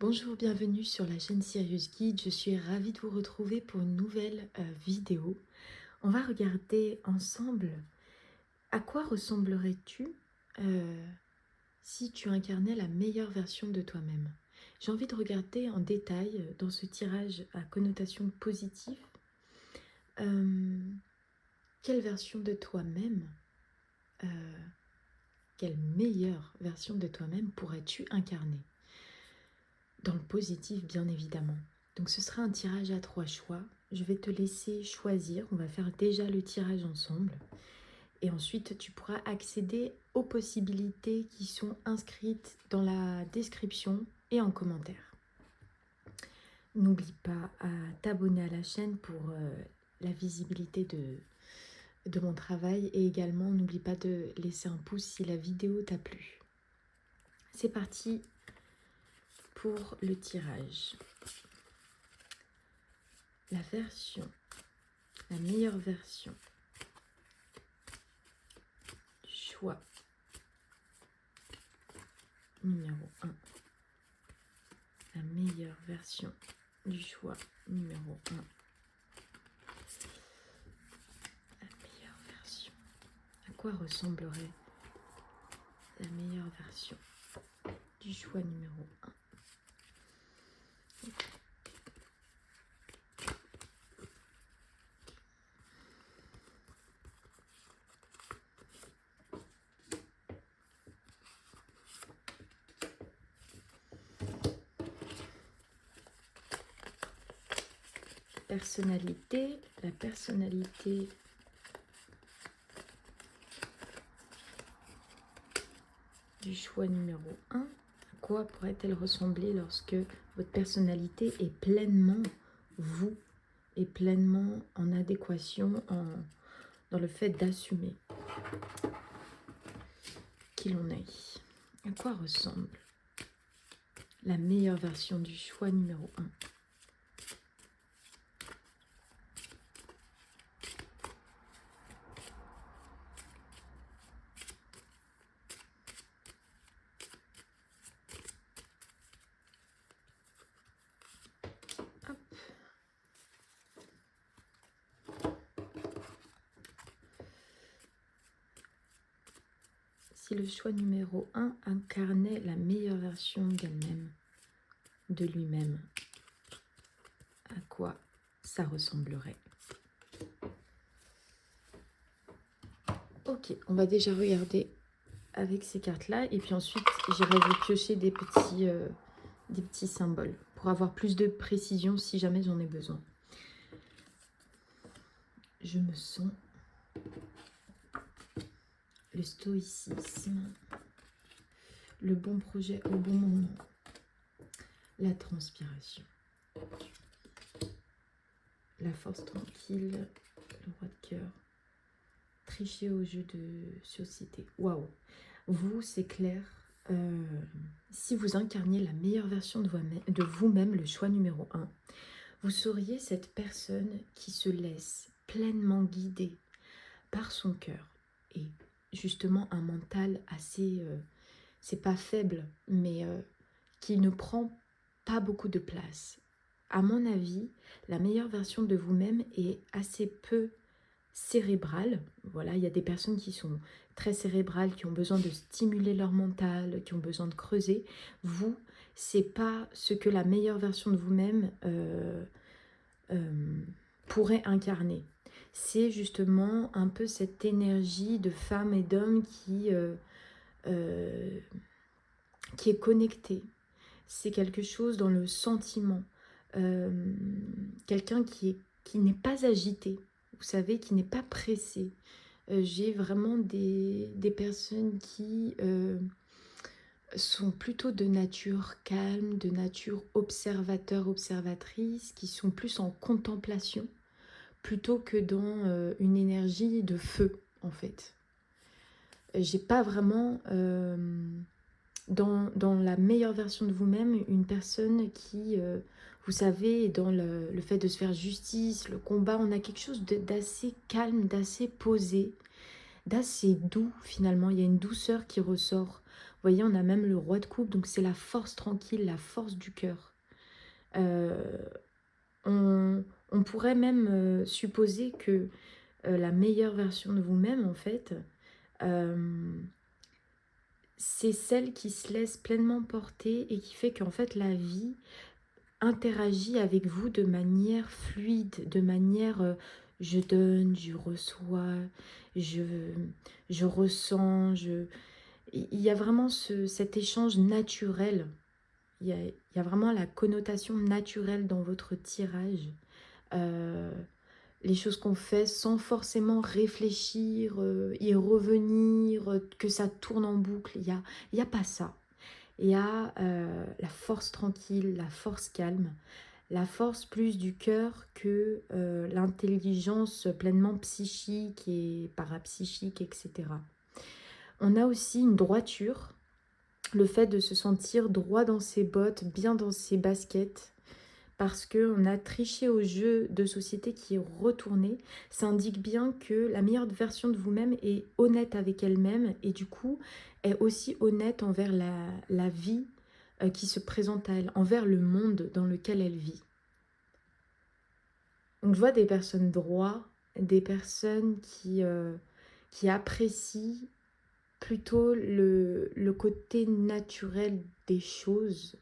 Bonjour, bienvenue sur la chaîne Sirius Guide. Je suis ravie de vous retrouver pour une nouvelle vidéo. On va regarder ensemble à quoi ressemblerais-tu si tu incarnais la meilleure version de toi-même. J'ai envie de regarder en détail dans ce tirage à connotation positive quelle version de toi-même, quelle meilleure version de toi-même pourrais-tu incarner. Dans le positif, bien évidemment. Donc ce sera un tirage à 3 choix. Je vais te laisser choisir. On va faire déjà le tirage ensemble. Et ensuite, tu pourras accéder aux possibilités qui sont inscrites dans la description et en commentaire. N'oublie pas à t'abonner à la chaîne pour la visibilité de mon travail. Et également, n'oublie pas de laisser un pouce si la vidéo t'a plu. C'est parti pour le tirage. La meilleure version du choix numéro 1. La meilleure version du choix numéro 1. La meilleure version. À quoi ressemblerait la meilleure version du choix numéro 1? Personnalité, la personnalité du choix numéro 1. À quoi pourrait-elle ressembler lorsque votre personnalité est pleinement vous, et pleinement en adéquation dans le fait d'assumer qui l'on est? À quoi ressemble la meilleure version du choix numéro 1? Si le choix numéro 1 incarnait la meilleure version d'elle-même, de lui-même, à quoi ça ressemblerait? Ok, on va déjà regarder avec ces cartes-là. Et puis ensuite, j'irai vous piocher des petits symboles pour avoir plus de précision si jamais j'en ai besoin. Je me sens le stoïcisme, le bon projet au bon moment, la transpiration, la force tranquille, le roi de cœur, tricher au jeu de société. Waouh! Vous, c'est clair. Si vous incarniez la meilleure version de vous-même, le choix numéro 1, vous seriez cette personne qui se laisse pleinement guider par son cœur et justement un mental assez, c'est pas faible, mais qui ne prend pas beaucoup de place. À mon avis, la meilleure version de vous-même est assez peu cérébrale. Voilà, il y a des personnes qui sont très cérébrales, qui ont besoin de stimuler leur mental, qui ont besoin de creuser. Vous, c'est pas ce que la meilleure version de vous-même pourrait incarner. C'est justement un peu cette énergie de femme et d'homme qui est connectée. C'est quelque chose dans le sentiment. Quelqu'un qui n'est pas agité, vous savez, qui n'est pas pressé. J'ai vraiment des personnes qui sont plutôt de nature calme, de nature observateur, observatrice, qui sont plus en contemplation, plutôt que dans une énergie de feu, en fait. J'ai pas vraiment, dans la meilleure version de vous-même, une personne qui, vous savez, dans le fait de se faire justice, le combat, on a quelque chose d'assez calme, d'assez posé, d'assez doux finalement. Il y a une douceur qui ressort. voyez, on a même le roi de coupe, donc c'est la force tranquille, la force du cœur. On pourrait même supposer que la meilleure version de vous-même, en fait, c'est celle qui se laisse pleinement porter et qui fait qu'en fait la vie interagit avec vous de manière fluide, de manière je donne, je reçois, je, je ressens, il y a vraiment cet échange naturel. Il y a vraiment la connotation naturelle dans votre tirage. Euh, les choses qu'on fait sans forcément réfléchir, y revenir, que ça tourne en boucle. Il y a pas ça. Il y a la force tranquille, la force calme, la force plus du cœur que l'intelligence pleinement psychique et parapsychique, etc. On a aussi une droiture, le fait de se sentir droit dans ses bottes, bien dans ses baskets, parce qu'on a triché au jeu de société qui est retourné. Ça indique bien que la meilleure version de vous-même est honnête avec elle-même et du coup est aussi honnête envers la vie qui se présente à elle, envers le monde dans lequel elle vit. Donc je vois des personnes droites, des personnes qui apprécient plutôt le côté naturel des choses,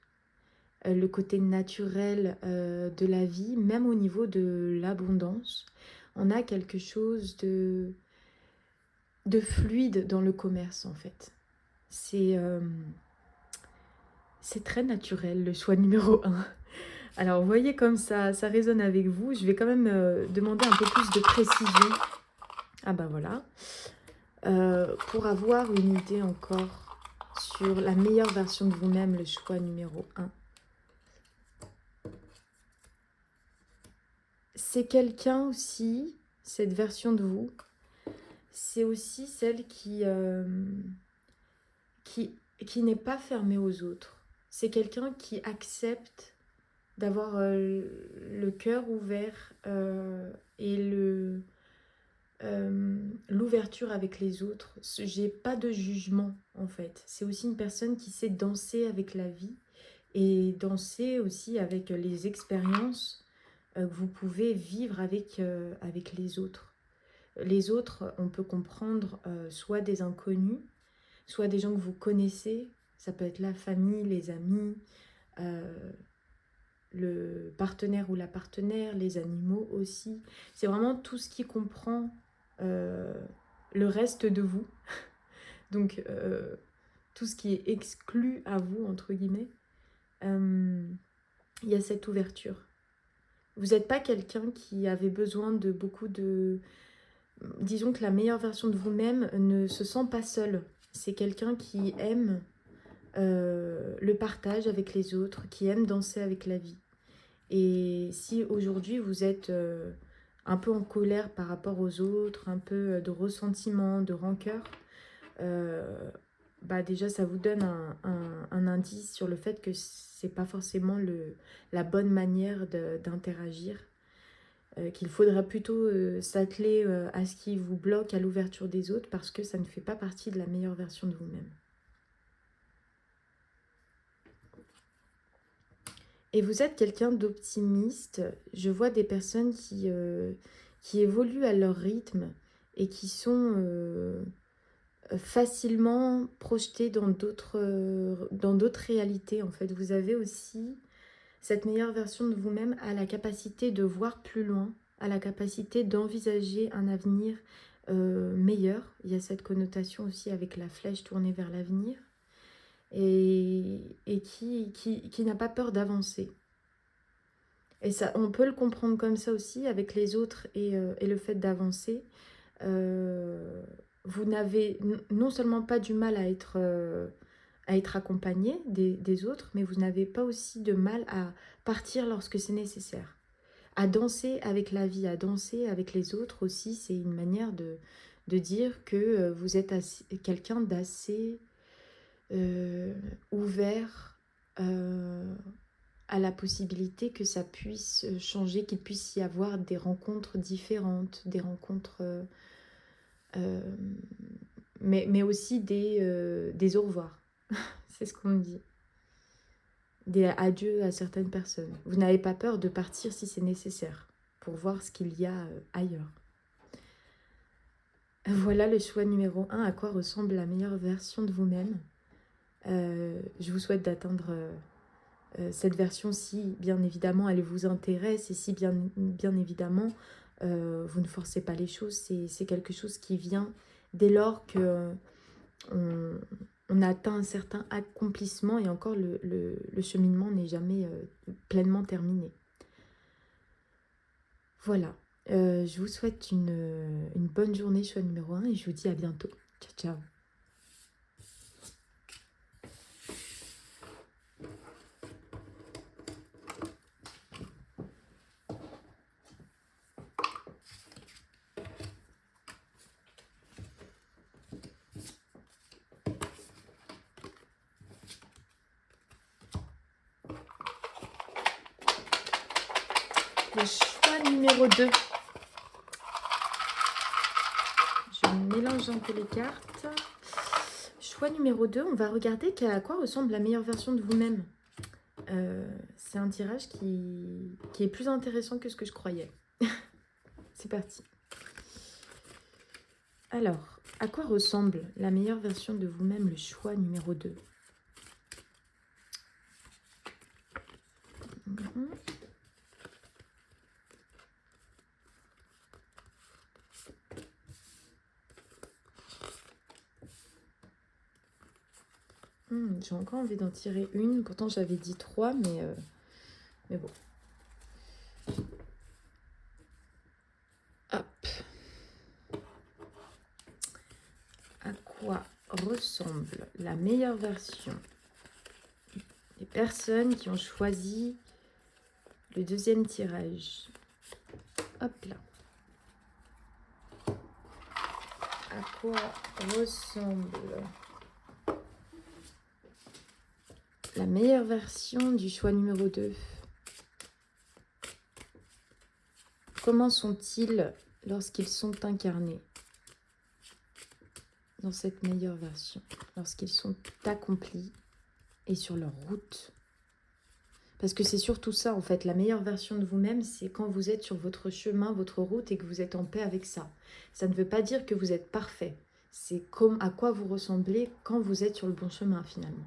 le côté naturel de la vie, même au niveau de l'abondance. On a quelque chose de fluide dans le commerce en fait. C'est très naturel le choix numéro 1. Alors vous voyez comme ça résonne avec vous. Je vais quand même demander un peu plus de précision. Ah bah voilà. Pour avoir une idée encore sur la meilleure version de vous-même, le choix numéro 1. C'est quelqu'un aussi, cette version de vous, c'est aussi celle qui n'est pas fermée aux autres. C'est quelqu'un qui accepte d'avoir le cœur ouvert et l'ouverture avec les autres. J'ai pas de jugement en fait. C'est aussi une personne qui sait danser avec la vie et danser aussi avec les expériences que vous pouvez vivre avec les autres. Les autres, on peut comprendre soit des inconnus, soit des gens que vous connaissez. Ça peut être la famille, les amis, le partenaire ou la partenaire, les animaux aussi. C'est vraiment tout ce qui comprend le reste de vous. Donc, tout ce qui est exclu à vous, entre guillemets, il y a cette ouverture. Vous n'êtes pas quelqu'un qui avait besoin de beaucoup de... Disons que la meilleure version de vous-même ne se sent pas seul. C'est quelqu'un qui aime le partage avec les autres, qui aime danser avec la vie. Et si aujourd'hui vous êtes un peu en colère par rapport aux autres, un peu de ressentiment, de rancœur, bah déjà ça vous donne un indice sur le fait que c'est pas forcément la bonne manière d'interagir, qu'il faudrait plutôt s'atteler à ce qui vous bloque à l'ouverture des autres parce que ça ne fait pas partie de la meilleure version de vous-même. Et vous êtes quelqu'un d'optimiste. Je vois des personnes qui évoluent à leur rythme et qui sont facilement projetées dans d'autres réalités. En fait, vous avez aussi cette meilleure version de vous-même à la capacité de voir plus loin, à la capacité d'envisager un avenir meilleur. Il y a cette connotation aussi avec la flèche tournée vers l'avenir. Et qui n'a pas peur d'avancer. Et ça, on peut le comprendre comme ça aussi avec les autres et le fait d'avancer. Vous n'avez non seulement pas du mal à être accompagné des autres, mais vous n'avez pas aussi de mal à partir lorsque c'est nécessaire. À danser avec la vie, à danser avec les autres aussi, c'est une manière de dire que vous êtes quelqu'un d'assez ouvert à la possibilité que ça puisse changer, qu'il puisse y avoir des rencontres différentes, des rencontres, mais aussi des au revoir. C'est ce qu'on me dit. Des adieux à certaines personnes. Vous n'avez pas peur de partir si c'est nécessaire pour voir ce qu'il y a ailleurs. Voilà le choix numéro 1, à quoi ressemble la meilleure version de vous-même. Je vous souhaite d'atteindre cette version si bien évidemment elle vous intéresse et si bien évidemment vous ne forcez pas les choses. C'est quelque chose qui vient dès lors que on atteint un certain accomplissement et encore le cheminement n'est jamais pleinement terminé. Voilà, je vous souhaite une bonne journée, choix numéro 1, et je vous dis à bientôt. Ciao, ciao. Le choix numéro 2. Je mélange un peu les cartes. Choix numéro 2, on va regarder à quoi ressemble la meilleure version de vous-même. C'est un tirage qui est plus intéressant que ce que je croyais. C'est parti. Alors, à quoi ressemble la meilleure version de vous-même, le choix numéro 2? J'ai encore envie d'en tirer une. Pourtant, j'avais dit 3, mais bon. Hop. À quoi ressemble la meilleure version des personnes qui ont choisi le deuxième tirage? Hop là. À quoi ressemble la meilleure version du choix numéro 2? Comment sont-ils lorsqu'ils sont incarnés dans cette meilleure version, lorsqu'ils sont accomplis et sur leur route? Parce que c'est surtout ça, en fait, la meilleure version de vous-même, c'est quand vous êtes sur votre chemin, votre route, et que vous êtes en paix avec ça. Ça ne veut pas dire que vous êtes parfait. C'est comme à quoi vous ressemblez quand vous êtes sur le bon chemin, finalement.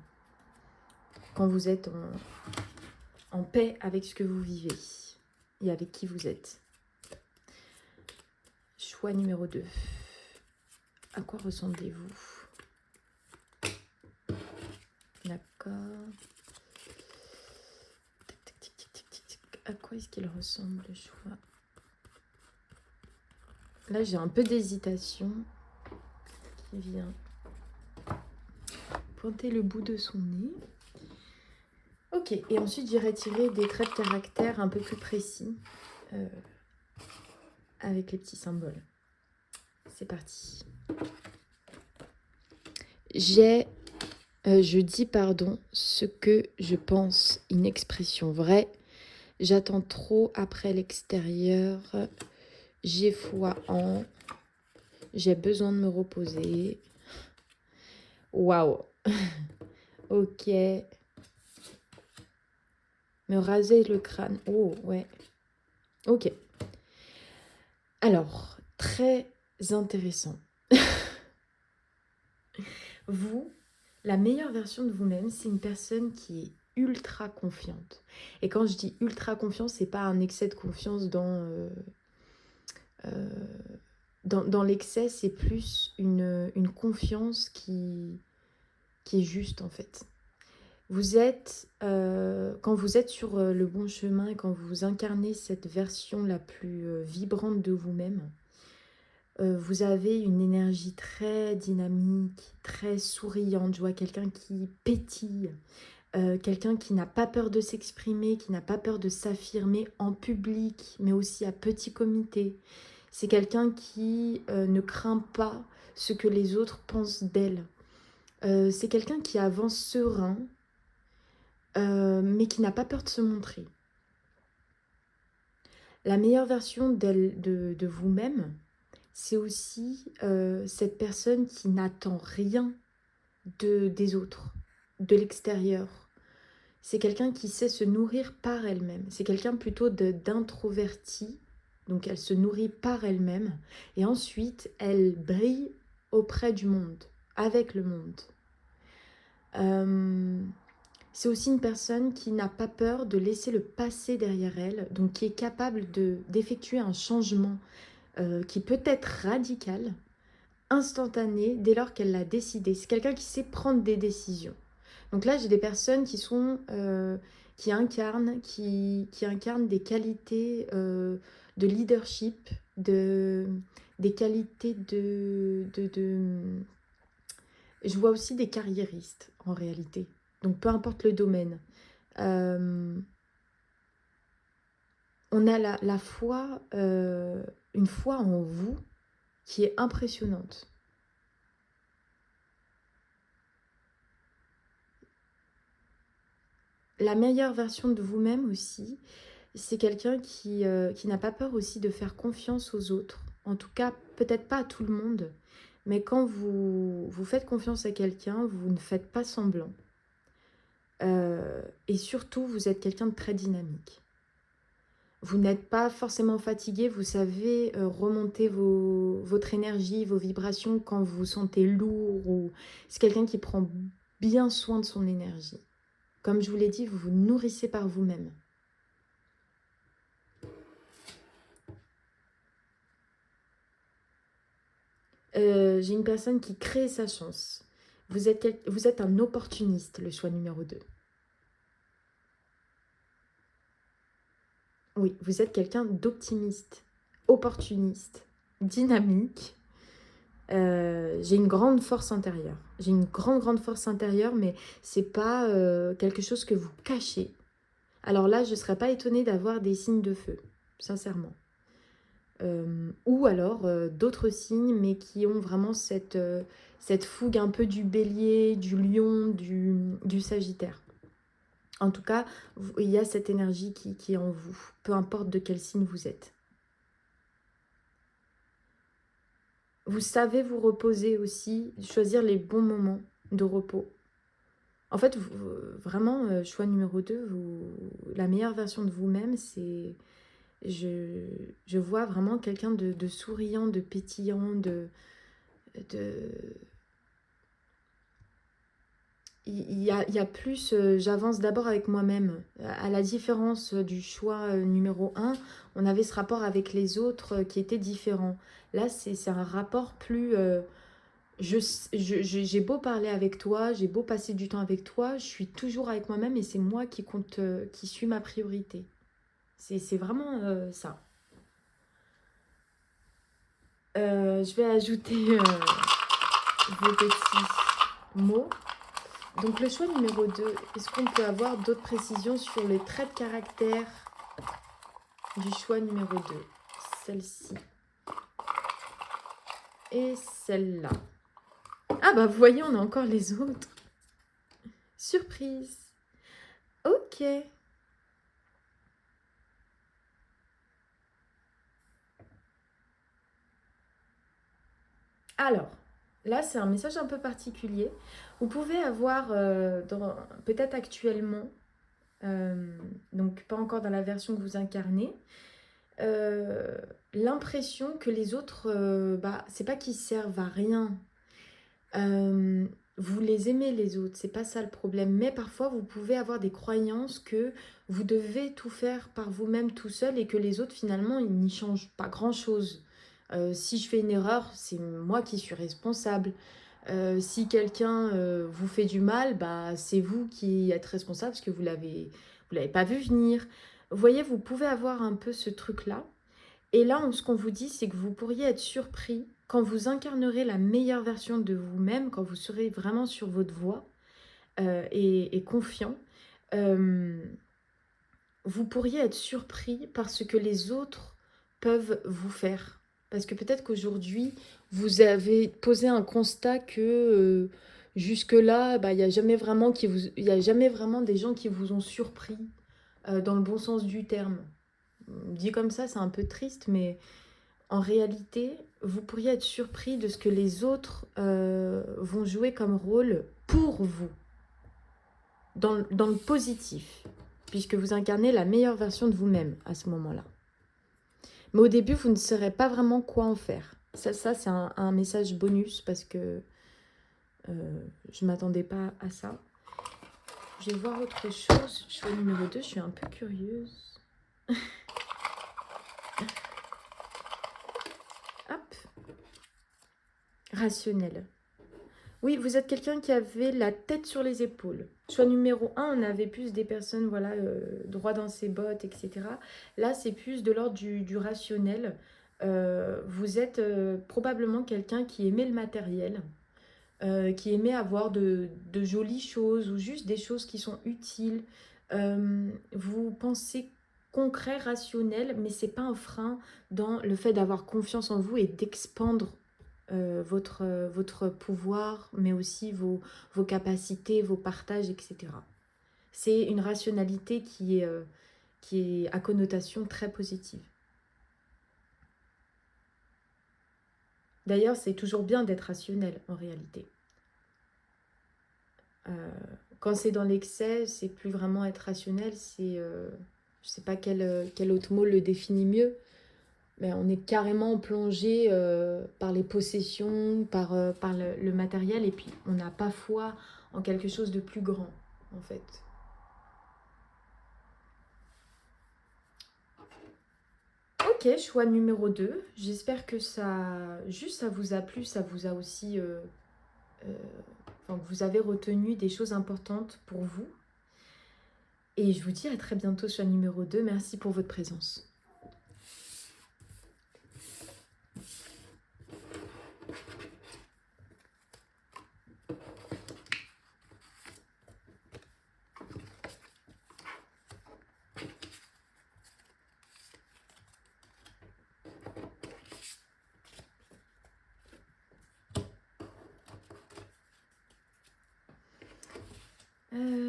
Quand vous êtes en paix avec ce que vous vivez et avec qui vous êtes. Choix numéro 2. À quoi ressemblez-vous? D'accord. À quoi est-ce qu'il ressemble, le choix? Là, j'ai un peu d'hésitation qui vient pointer le bout de son nez. Ok, et ensuite, j'irai tirer des traits de caractère un peu plus précis avec les petits symboles. C'est parti. Je dis ce que je pense, une expression vraie. J'attends trop après l'extérieur. J'ai foi en. J'ai besoin de me reposer. Waouh. Ok. Me raser le crâne. Oh, ouais. Ok. Alors, très intéressant. Vous, la meilleure version de vous-même, c'est une personne qui est ultra confiante. Et quand je dis ultra confiance, c'est pas un excès de confiance dans l'excès, c'est plus une confiance qui est juste, en fait. Vous êtes, quand vous êtes sur le bon chemin et quand vous incarnez cette version la plus vibrante de vous-même, vous avez une énergie très dynamique, très souriante. Je vois quelqu'un qui pétille, quelqu'un qui n'a pas peur de s'exprimer, qui n'a pas peur de s'affirmer en public, mais aussi à petit comité. C'est quelqu'un qui ne craint pas ce que les autres pensent d'elle. C'est quelqu'un qui avance serein, mais qui n'a pas peur de se montrer. La meilleure version de vous-même, c'est aussi cette personne qui n'attend rien des autres. de l'extérieur. C'est quelqu'un qui sait se nourrir par elle-même. C'est quelqu'un plutôt d'introverti. Donc elle se nourrit par elle-même. Et ensuite, elle brille auprès du monde, avec le monde. C'est aussi une personne qui n'a pas peur de laisser le passé derrière elle. Donc qui est capable d'effectuer un changement qui peut être radical, instantané, dès lors qu'elle l'a décidé. C'est quelqu'un qui sait prendre des décisions. Donc là, j'ai des personnes qui incarnent des qualités de leadership, des qualités Je vois aussi des carriéristes, en réalité. Donc, peu importe le domaine. On a la foi, une foi en vous qui est impressionnante. La meilleure version de vous-même aussi, c'est quelqu'un qui n'a pas peur aussi de faire confiance aux autres. En tout cas, peut-être pas à tout le monde, mais quand vous faites confiance à quelqu'un, vous ne faites pas semblant. Et surtout, vous êtes quelqu'un de très dynamique. Vous n'êtes pas forcément fatigué, vous savez remonter votre énergie, vos vibrations quand vous vous sentez lourd. Ou... C'est quelqu'un qui prend bien soin de son énergie. Comme je vous l'ai dit, vous vous nourrissez par vous-même. J'ai une personne qui crée sa chance. Vous êtes un opportuniste, le choix numéro 2. Oui, vous êtes quelqu'un d'optimiste, opportuniste, dynamique. J'ai une grande force intérieure. J'ai une grande force intérieure, mais c'est pas quelque chose que vous cachez. Alors là, je ne serais pas étonnée d'avoir des signes de feu, sincèrement. Ou alors d'autres signes, mais qui ont vraiment cette fougue un peu du bélier, du lion, du sagittaire. En tout cas, il y a cette énergie qui est en vous, peu importe de quel signe vous êtes. Vous savez vous reposer aussi, choisir les bons moments de repos. En fait, vraiment, choix numéro 2, la meilleure version de vous-même, c'est... Je vois vraiment quelqu'un de souriant, de pétillant, il y a plus, j'avance d'abord avec moi-même. À la différence du choix numéro 1, on avait ce rapport avec les autres qui était différent. Là, c'est un rapport plus... j'ai beau parler avec toi, j'ai beau passer du temps avec toi, je suis toujours avec moi-même et c'est moi qui compte, qui suis ma priorité. C'est vraiment ça. Je vais ajouter vos petits mots. Donc le choix numéro 2, est-ce qu'on peut avoir d'autres précisions sur les traits de caractère du choix numéro 2? Celle-ci. Et celle-là. Ah bah vous voyez, on a encore les autres. Surprise. Ok. Alors, là c'est un message un peu particulier. Vous pouvez avoir, peut-être actuellement, donc pas encore dans la version que vous incarnez, l'impression que les autres, c'est pas qu'ils servent à rien. Vous les aimez les autres, c'est pas ça le problème. Mais parfois, vous pouvez avoir des croyances que vous devez tout faire par vous-même tout seul et que les autres, finalement, ils n'y changent pas grand-chose. Si je fais une erreur, c'est moi qui suis responsable. Si quelqu'un vous fait du mal, c'est vous qui êtes responsable parce que vous l'avez pas vu venir. Vous voyez, vous pouvez avoir un peu ce truc-là. Et là, ce qu'on vous dit, c'est que vous pourriez être surpris quand vous incarnerez la meilleure version de vous-même, quand vous serez vraiment sur votre voie et confiant. Vous pourriez être surpris par ce que les autres peuvent vous faire. Parce que peut-être qu'aujourd'hui, vous avez posé un constat que jusque-là, il n'y a jamais vraiment des gens qui vous ont surpris dans le bon sens du terme. Dit comme ça, c'est un peu triste, mais en réalité, vous pourriez être surpris de ce que les autres vont jouer comme rôle pour vous. dans le positif, puisque vous incarnez la meilleure version de vous-même à ce moment-là. Mais au début, vous ne saurez pas vraiment quoi en faire. Ça c'est un message bonus parce que je ne m'attendais pas à ça. Je vais voir autre chose. Choix numéro 2, je suis un peu curieuse. Hop. Rationnel. Oui, vous êtes quelqu'un qui avait la tête sur les épaules. Choix numéro 1, on avait plus des personnes, voilà, droit dans ses bottes, etc. Là, c'est plus de l'ordre du rationnel. Vous êtes probablement quelqu'un qui aimait le matériel, qui aimait avoir de jolies choses ou juste des choses qui sont utiles. Vous pensez concret, rationnel, mais c'est pas un frein dans le fait d'avoir confiance en vous et d'expandre votre pouvoir, mais aussi vos capacités, vos partages, etc. C'est une rationalité qui est à connotation très positive. D'ailleurs, c'est toujours bien d'être rationnel en réalité. Quand c'est dans l'excès, c'est plus vraiment être rationnel, c'est... je sais pas quel autre mot le définit mieux, mais on est carrément plongé par les possessions, par le matériel, et puis on n'a pas foi en quelque chose de plus grand, en fait. Ok, choix numéro 2. J'espère que ça vous a plu, ça vous a aussi... enfin, vous avez retenu des choses importantes pour vous. Et je vous dis à très bientôt, choix numéro 2. Merci pour votre présence.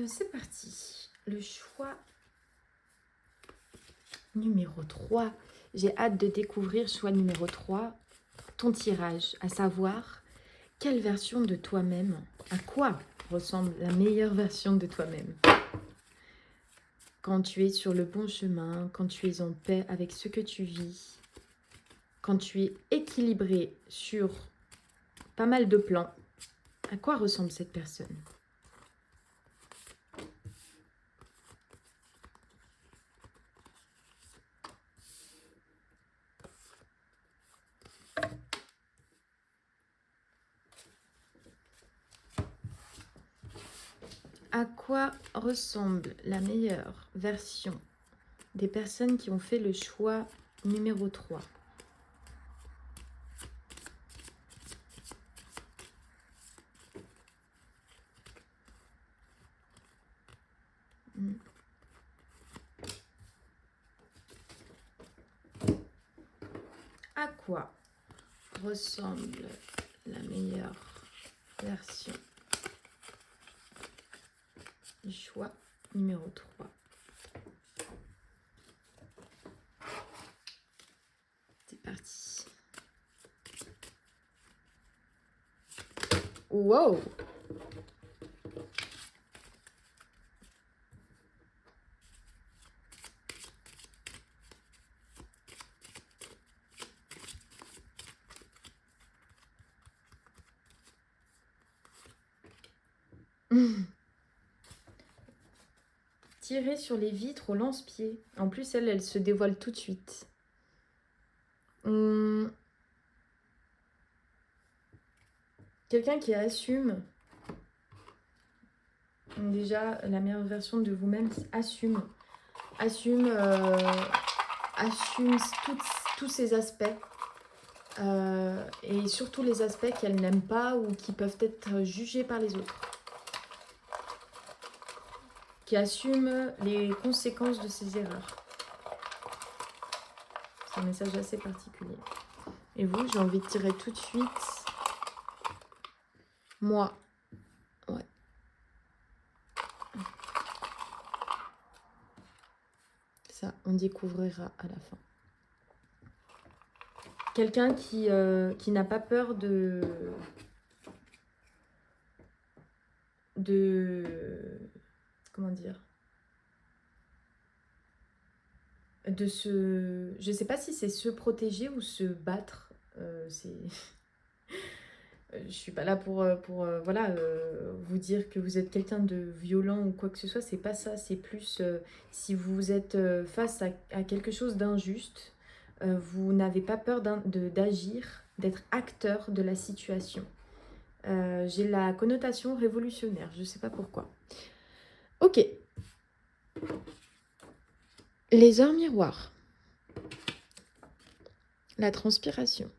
C'est parti. Le choix numéro 3. J'ai hâte de découvrir choix numéro 3. Ton tirage, à savoir, quelle version de toi-même, à quoi ressemble la meilleure version de toi-même? Quand tu es sur le bon chemin, quand tu es en paix avec ce que tu vis, quand tu es équilibré sur pas mal de plans, à quoi ressemble cette personne? À quoi ressemble la meilleure version des personnes qui ont fait le choix numéro 3? À quoi ressemble la meilleure version du choix numéro 3? C'est parti. Wow! Tirer sur les vitres au lance-pied. En plus, elle se dévoile tout de suite. Quelqu'un qui assume. Déjà, la meilleure version de vous-même, assume. Assume tous ces aspects. Et surtout les aspects qu'elle n'aime pas ou qui peuvent être jugés par les autres. Qui assume les conséquences de ses erreurs. C'est un message assez particulier. Et vous, j'ai envie de tirer tout de suite. Moi. Ouais. Ça, on découvrira à la fin. Quelqu'un qui n'a pas peur de comment dire, de se... Je sais pas si c'est se protéger ou se battre. C'est... Je suis pas là pour voilà, vous dire que vous êtes quelqu'un de violent ou quoi que ce soit. C'est pas ça. C'est plus si vous êtes face à quelque chose d'injuste, vous n'avez pas peur d'agir, d'être acteur de la situation. J'ai la connotation révolutionnaire. Je sais pas pourquoi. Ok. Les heures miroirs. La transpiration.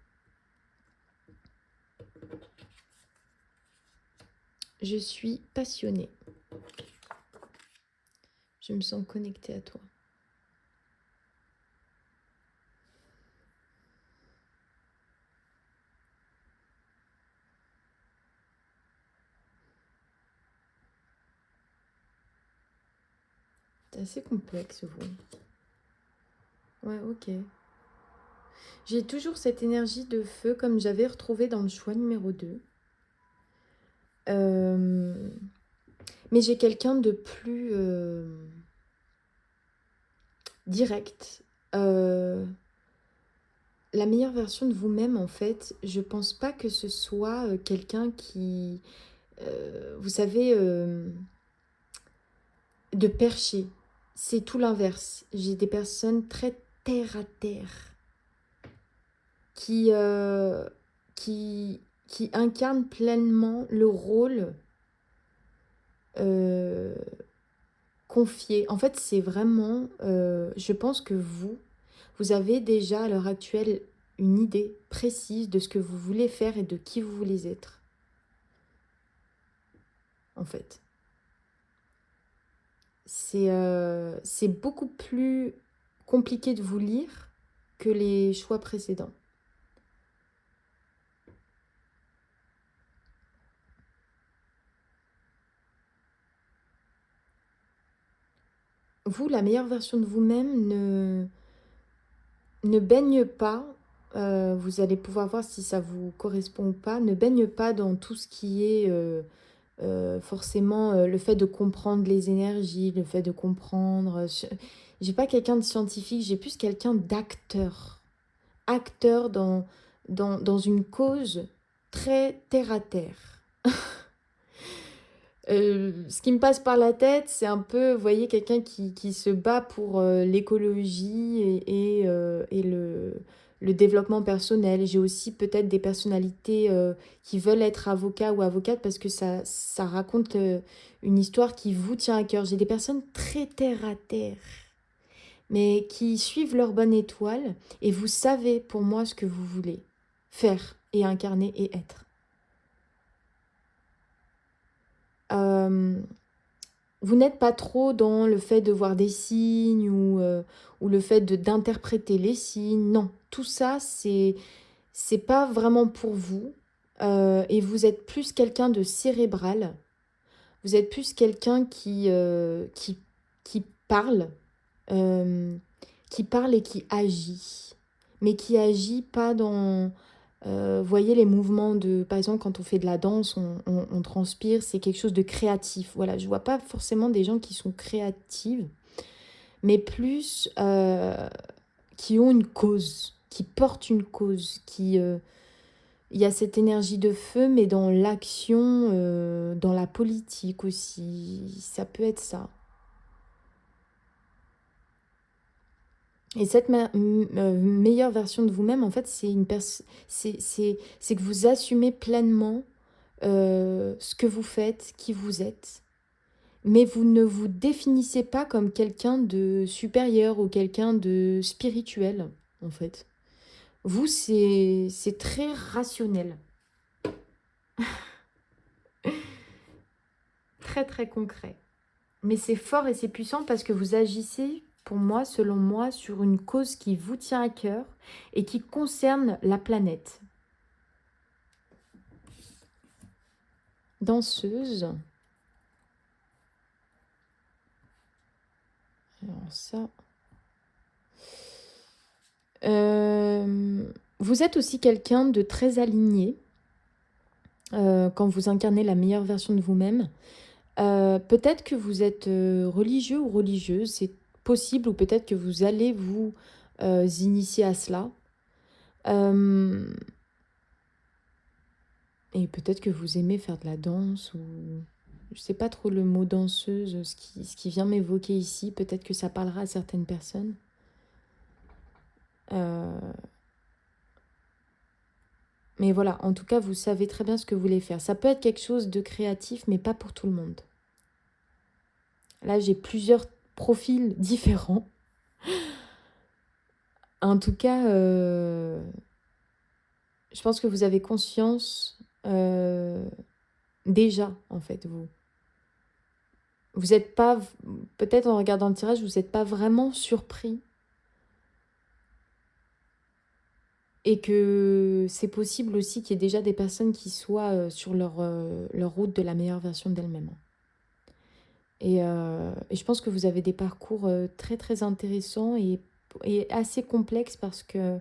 Je suis passionnée. Je me sens connectée à toi. C'est assez complexe, vous. Ouais, ok. J'ai toujours cette énergie de feu comme j'avais retrouvé dans le choix numéro 2. Mais j'ai quelqu'un de plus direct. La meilleure version de vous-même, en fait, je pense pas que ce soit quelqu'un qui, vous savez, de perché. C'est tout l'inverse. J'ai des personnes très terre à terre qui, qui incarnent pleinement le rôle confié. En fait, c'est vraiment, je pense que vous avez déjà à l'heure actuelle une idée précise de ce que vous voulez faire et de qui vous voulez être. En fait. C'est beaucoup plus compliqué de vous lire que les choix précédents. Vous, la meilleure version de vous-même ne baigne pas, vous allez pouvoir voir si ça vous correspond ou pas, ne baigne pas dans tout ce qui est forcément le fait de comprendre les énergies, le fait de comprendre... J'ai pas quelqu'un de scientifique, j'ai plus quelqu'un d'acteur. Acteur dans une cause très terre à terre. Ce qui me passe par la tête, c'est un peu, vous voyez, quelqu'un qui se bat pour l'écologie et le développement personnel. J'ai aussi peut-être des personnalités qui veulent être avocats ou avocates parce que ça raconte une histoire qui vous tient à cœur. J'ai des personnes très terre à terre, mais qui suivent leur bonne étoile et vous savez pour moi ce que vous voulez faire et incarner et être. Vous n'êtes pas trop dans le fait de voir des signes ou le fait d'interpréter les signes. Non, tout ça, c'est pas vraiment pour vous. Et vous êtes plus quelqu'un de cérébral. Vous êtes plus quelqu'un qui parle, et qui agit. Mais qui agit pas dans... voyez les mouvements de... Par exemple, quand on fait de la danse, on transpire, c'est quelque chose de créatif. Voilà, je vois pas forcément des gens qui sont créatifs, mais plus qui ont une cause, qui portent une cause, qui... il y a cette énergie de feu, mais dans l'action, dans la politique aussi, ça peut être ça. Et cette meilleure version de vous-même, en fait, c'est que vous assumez pleinement ce que vous faites, qui vous êtes. Mais vous ne vous définissez pas comme quelqu'un de supérieur ou quelqu'un de spirituel, en fait. Vous, c'est très rationnel. Très, très concret. Mais c'est fort et c'est puissant parce que vous agissez, pour moi, selon moi, sur une cause qui vous tient à cœur et qui concerne la planète. Danseuse. Alors ça... vous êtes aussi quelqu'un de très aligné quand vous incarnez la meilleure version de vous-même. Peut-être que vous êtes religieux ou religieuse, c'est possible, ou peut-être que vous allez vous initier à cela. Et peut-être que vous aimez faire de la danse, ou je sais pas trop le mot danseuse, ce qui vient m'évoquer ici. Peut-être que ça parlera à certaines personnes. Mais voilà, en tout cas, vous savez très bien ce que vous voulez faire. Ça peut être quelque chose de créatif, mais pas pour tout le monde. Là, j'ai plusieurs profils différents. En tout cas, je pense que vous avez conscience déjà, en fait, vous. Vous n'êtes pas, peut-être en regardant le tirage, vous n'êtes pas vraiment surpris. Et que c'est possible aussi qu'il y ait déjà des personnes qui soient sur leur route de la meilleure version d'elles-mêmes. Et je pense que vous avez des parcours très très intéressants et assez complexes, parce que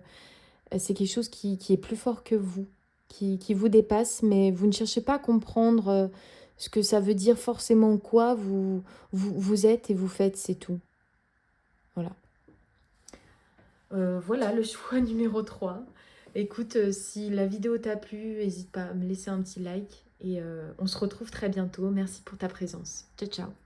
c'est quelque chose qui est plus fort que vous, qui vous dépasse, mais vous ne cherchez pas à comprendre ce que ça veut dire forcément, quoi. Vous êtes et vous faites, c'est tout. Voilà. Voilà le choix numéro 3. Écoute, si la vidéo t'a plu, n'hésite pas à me laisser un petit like et on se retrouve très bientôt. Merci pour ta présence. Ciao, ciao.